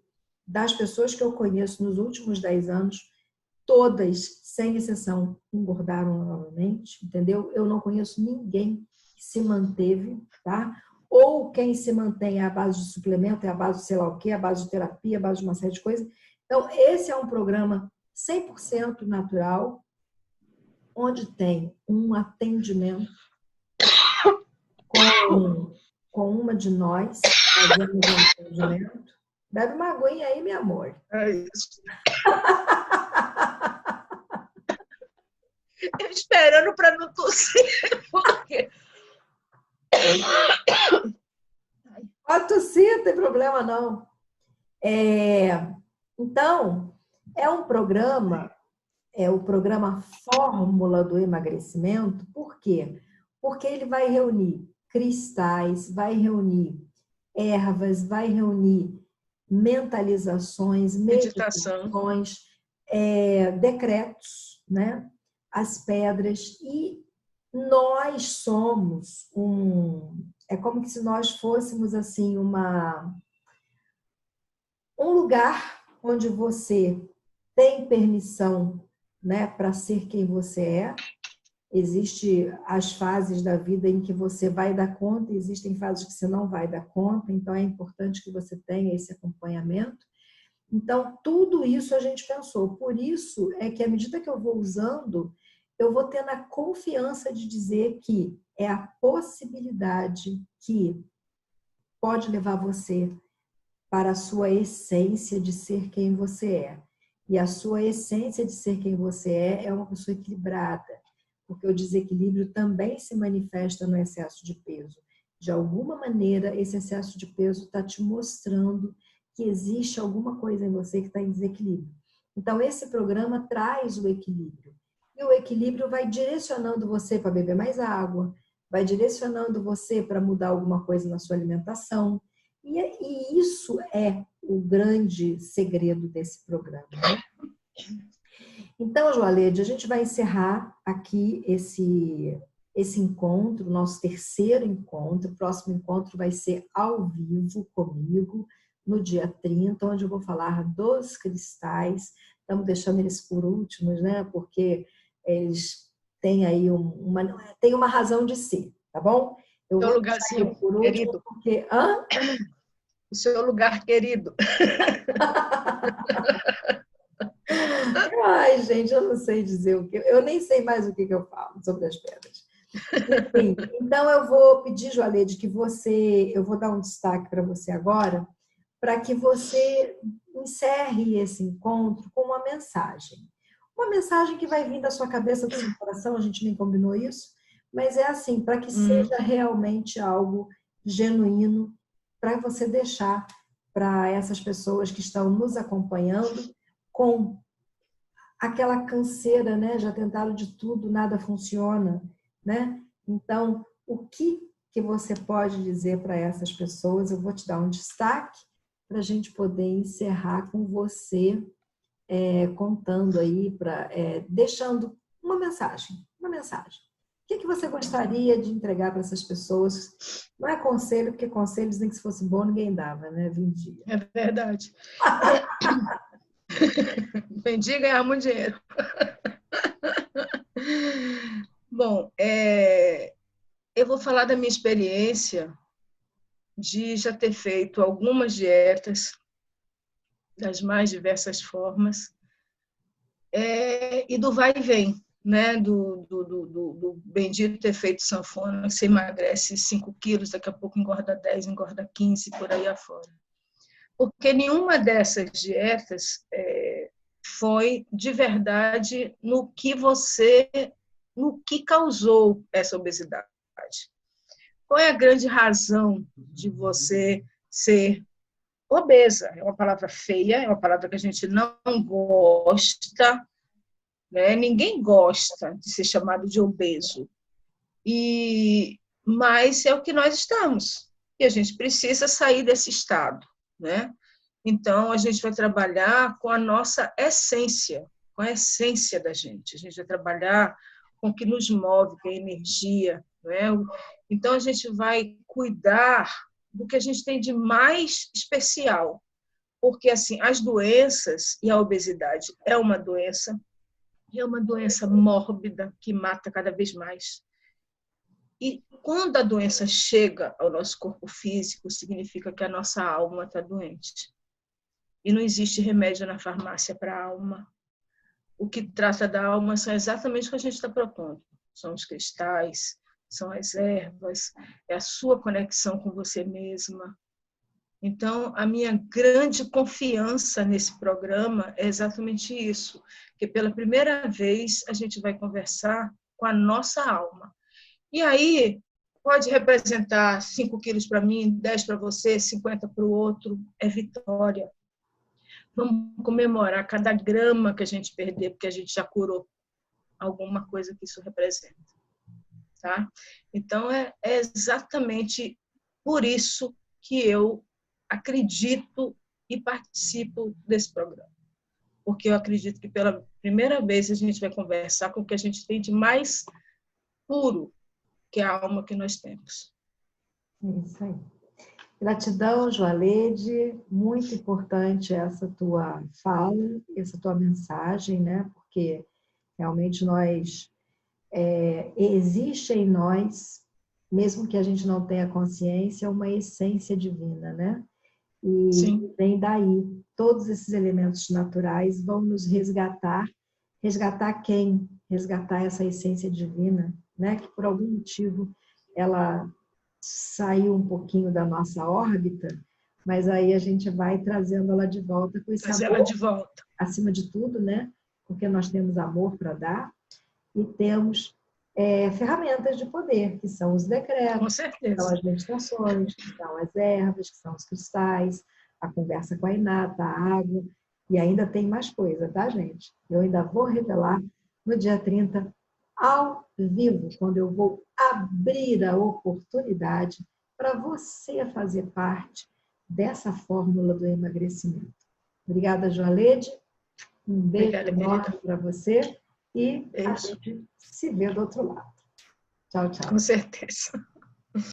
das pessoas que eu conheço nos últimos 10 anos, todas, sem exceção, engordaram novamente, entendeu? Eu não conheço ninguém que se manteve, tá? Ou quem se mantém é à base de suplemento, é à base de sei lá o quê, à base de terapia, à base de uma série de coisas. Então, esse é um programa 100% natural, onde tem um atendimento com uma de nós, fazendo um atendimento. Bebe uma aguinha aí, meu amor. É isso. Eu esperando para não tossir, porque... Pode tossir, não tem problema não. Então, é um programa, o programa Fórmula do Emagrecimento. Por quê? Porque ele vai reunir cristais, vai reunir ervas, vai reunir mentalizações, meditações, decretos, né? As pedras. E nós somos é como se nós fôssemos assim um lugar onde você tem permissão, né, para ser quem você é. Existem as fases da vida em que você vai dar conta, existem fases que você não vai dar conta, então é importante que você tenha esse acompanhamento. Então, tudo isso a gente pensou. Por isso é que, à medida que eu vou usando, eu vou tendo a confiança de dizer que é a possibilidade que pode levar você para a sua essência de ser quem você é. E a sua essência de ser quem você é uma pessoa equilibrada, porque o desequilíbrio também se manifesta no excesso de peso. De alguma maneira, esse excesso de peso está te mostrando que existe alguma coisa em você que está em desequilíbrio. Então, esse programa traz o equilíbrio. E o equilíbrio vai direcionando você para beber mais água, vai direcionando você para mudar alguma coisa na sua alimentação. E isso é o grande segredo desse programa, né? Então, Joalede, a gente vai encerrar aqui esse encontro, nosso terceiro encontro. O próximo encontro vai ser ao vivo comigo, no dia 30, onde eu vou falar dos cristais. Estamos deixando eles por últimos, né? Porque eles têm aí tem uma razão de ser, tá bom? Eu Seu vou lugarzinho por último querido. porque... O seu lugar querido. Ai, gente, eu não sei dizer o que... Eu nem sei mais o que eu falo sobre as pedras. Enfim, então eu vou pedir, Joalede, que eu vou dar um destaque para você agora, para que você encerre esse encontro com uma mensagem. Uma mensagem que vai vir da sua cabeça, do seu coração, a gente nem combinou isso, mas é assim, para que seja realmente algo genuíno, para você deixar para essas pessoas que estão nos acompanhando com aquela canseira, né? Já tentaram de tudo, nada funciona, né? Então, o que você pode dizer para essas pessoas? Eu vou te dar um destaque para a gente poder encerrar com você contando aí, deixando uma mensagem. O que você gostaria de entregar para essas pessoas? Não é conselho, porque conselhos nem que se fosse bom ninguém dava, né? Vendia. É verdade. Vendi e ganhar muito dinheiro. Bom, eu vou falar da minha experiência de já ter feito algumas dietas das mais diversas formas e do vai e vem, né? Do bendito efeito sanfona, que você emagrece 5 quilos, daqui a pouco engorda 10, engorda 15, por aí afora. Porque nenhuma dessas dietas foi de verdade no que causou essa obesidade. Qual é a grande razão de você ser obesa? É uma palavra feia, é uma palavra que a gente não gosta, né? Ninguém gosta de ser chamado de obeso. Mas é o que nós estamos. E a gente precisa sair desse estado, né? Então, a gente vai trabalhar com a nossa essência, com a essência da gente. A gente vai trabalhar com o que nos move, que é a energia, não é? Então, a gente vai cuidar do que a gente tem de mais especial. Porque, assim, as doenças, e a obesidade é uma doença mórbida que mata cada vez mais. E quando a doença chega ao nosso corpo físico, significa que a nossa alma está doente. E não existe remédio na farmácia para a alma. O que trata da alma são exatamente o que a gente está propondo. São os cristais, são as ervas, é a sua conexão com você mesma. Então, a minha grande confiança nesse programa é exatamente isso, que pela primeira vez a gente vai conversar com a nossa alma. E aí, pode representar 5 quilos para mim, 10 para você, 50 para o outro, é vitória. Vamos comemorar cada grama que a gente perder, porque a gente já curou alguma coisa que isso representa. Tá? Então, é exatamente por isso que eu acredito e participo desse programa. Porque eu acredito que pela primeira vez a gente vai conversar com o que a gente tem de mais puro, que é a alma que nós temos. Isso aí. Gratidão, Joalede, muito importante essa tua fala, essa tua mensagem, né? Porque realmente existe em nós, mesmo que a gente não tenha consciência, uma essência divina, né? E Sim. vem daí. Todos esses elementos naturais vão nos resgatar. Resgatar quem? resgatar essa essência divina, né? Que por algum motivo ela saiu um pouquinho da nossa órbita, mas aí a gente vai trazendo ela de volta com esse Trazer amor, ela de volta. acima de tudo, né? Porque nós temos amor para dar e temos ferramentas de poder, que são os Com decretos, que são certeza. as meditações, que são as ervas, que são os cristais, a conversa com a Inata, a água, e ainda tem mais coisa, tá, gente? Eu ainda vou revelar no dia 30, ao vivo, quando eu vou abrir a oportunidade para você fazer parte dessa fórmula do emagrecimento. Obrigada, Joalede. Um beijo Obrigada, enorme querida. para você e a Beijo. gente se vê do outro lado. Tchau, tchau. Com certeza.